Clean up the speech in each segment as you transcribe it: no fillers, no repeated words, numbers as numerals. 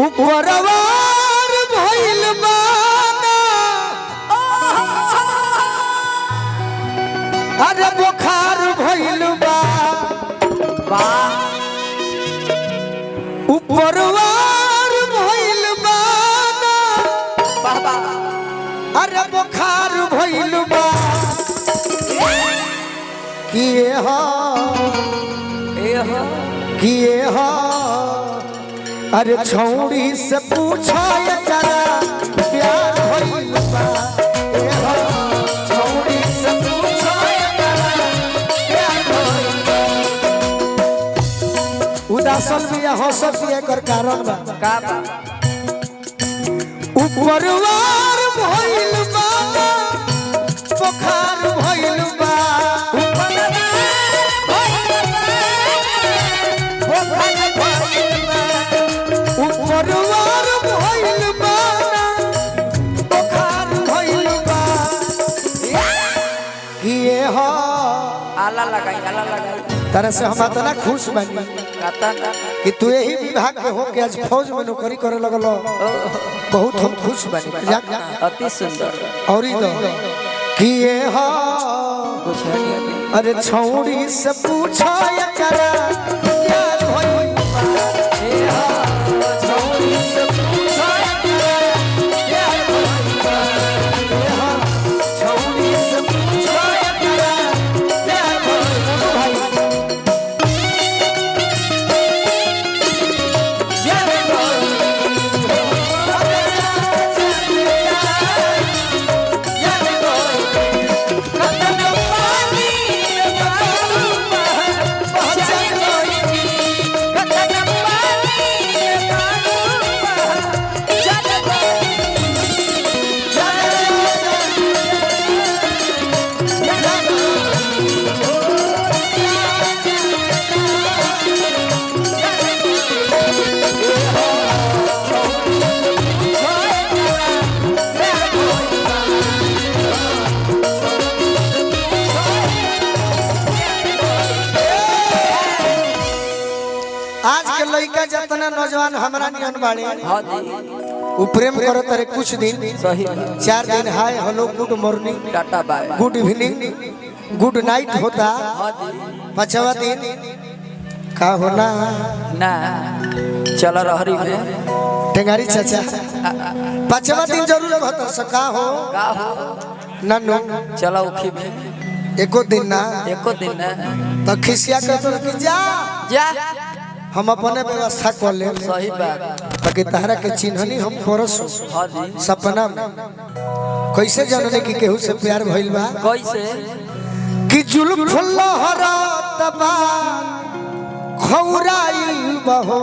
उपरवार भइल बाना अरे बुखार भइल बा उपरवार भइल बाना अरे बुखार भइल बा किए हो अरे छौड़ी से पूछा करा प्यार भइल बा छौड़ी से पूछा करा प्यार भइल बा उदासन भी हंसत भी एकर कारण बा का बा उपरवार भइल बा बुखार भइल बा उपरवार भइल बा बुखार भइल बा किए हो आला लगाई तरह से हम इतना खुश बनी कि तू यही विभाग के हो के आज फौज में नौकरी करे लगलो बहुत हम खुश बनी अति सुंदर और किए हो अरे छौड़ी से पूछा करा प्यार भइल बा छौड़ी से पूछा करा प्यार भइल बा छौड़ी से पूछा करा प्यार भइल बा लड़का जितना नौजवान हमारा नियन बाड़े वो प्रेम करो तारे कुछ दिन सही 4 दिन hi hello good morning tata bye good evening good night होता 5वां दिन का होना ना चलो रहरी में टेंगारी चाचा 5वां दिन जरूर होता सका हो नन्नू चलो उखी में एको दिन ना तो खिसिया कहतो कि जा हम अपने व्यवस्था कर ले सही बात ताकि तारा के चिन्हनी हम परसो सपना में कैसे जानने की केहू से प्यार भइल बा कैसे कि जुल्फ लहरात बा खौराइल बहो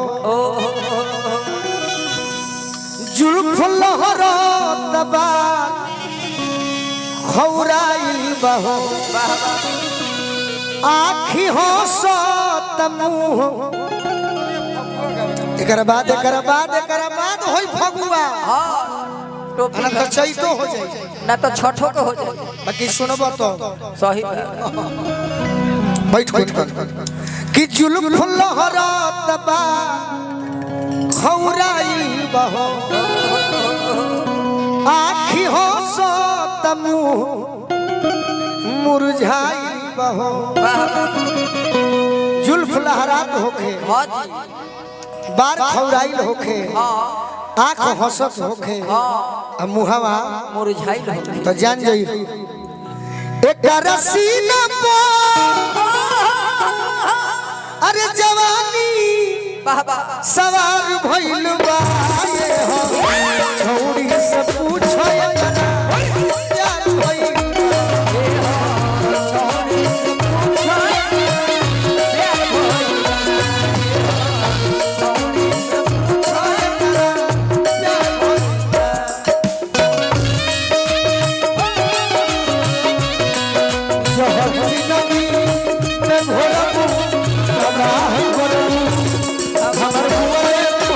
जुल्फ लहरात बा खौराइल बहो आँखी हंसत मुँह एकरा बाद होई फगुआ ना तो चैतो हो जाए ना तो छठो के हो जाए बाकी सुनबो तो सही बैठ कि जुल्फ लहरात बा खौराइल बहो आँखी हंसत मुँह मुरझाइल बहो जुल्फ लहरात होके बार खौराइल होके आँख हंसत होके मुहवा मुरझाइल होके तो जान जाई एकर सीना पर अरे जवानी सवार भइल बा ये हो छौड़ी से पूछो एकरा प्यार भइल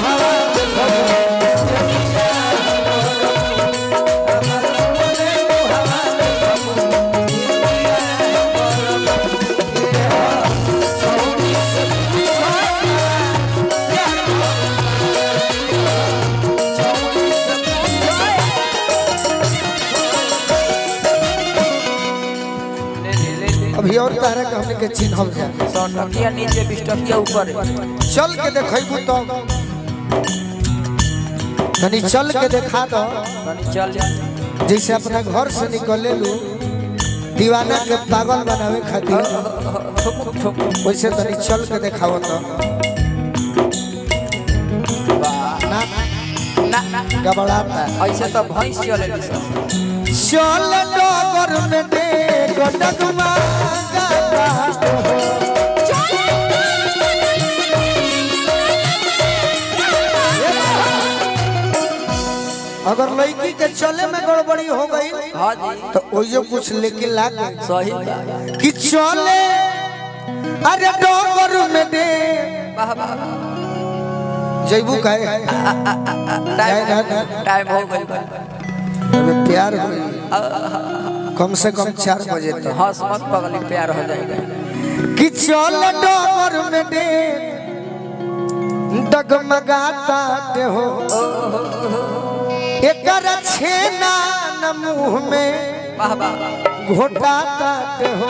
हमार तारे के हमने के चिन्हल जाए 100 टकिया नीचे 20 टकिया ऊपर चल के देखैबू तो तनी चल के देखा दो तनी चल जैसे अपना घर से निकले लू दीवाना के पागल बनावे खातिर वैसे तनी चल के देखाओ तो ना ना ना गबड़ाता ऐसे तो भैंस चले चल डगर में देख डगमा गाता हो अगर लड़की के चले में गड़बड़ी हो गई हां जी तो ओयो कुछ लेके लाग सही कि चले अरे डगर में दे वाह वाह जैबू काहे टाइम हो गई अबे प्यार हो कम से कम 4 बजे तक हंस मत पगली प्यार हो जाएगा कि चल डगर में दे डगमगाता ते हो एकर छेना न मुंह में वाह वाह घोटाता ते हो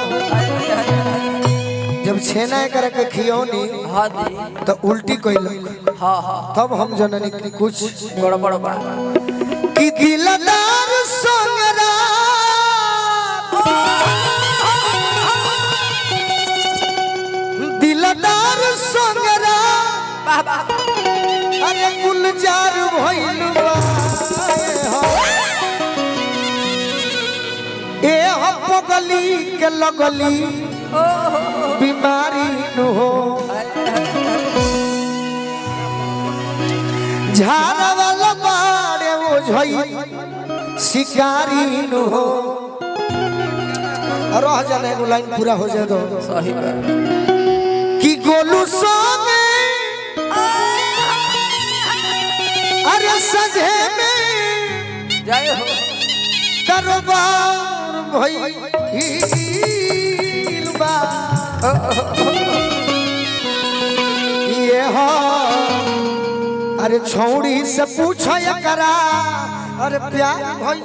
जब छेना एकर के खियौनी हां जी तो उल्टी कइलक हां हां तब हम जननी कि कुछ गड़बड़ बा कि दिलदार संगरा दिलदार संगरा वाह वाह अरे गुलजार भइल बा ए हो पगली के लगली बीमारी न हो झाड़ा वाला बाड़े वो झई शिकारी न हो रह जाने एगो लाइन पूरा हो जाए दो सही बात कि गोलू संगे अरे सजे में जय हो कारोबार भइल बा ये हो अरे छौड़ी से पूछो एकरा अरे प्यार भइल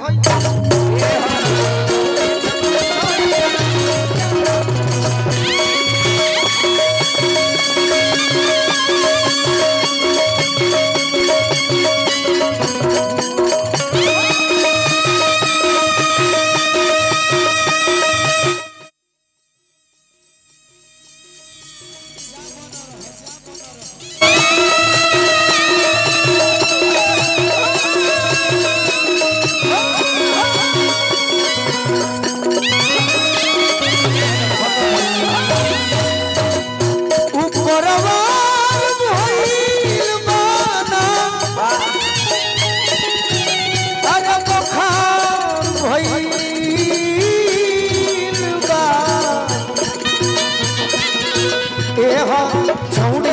छौड़ी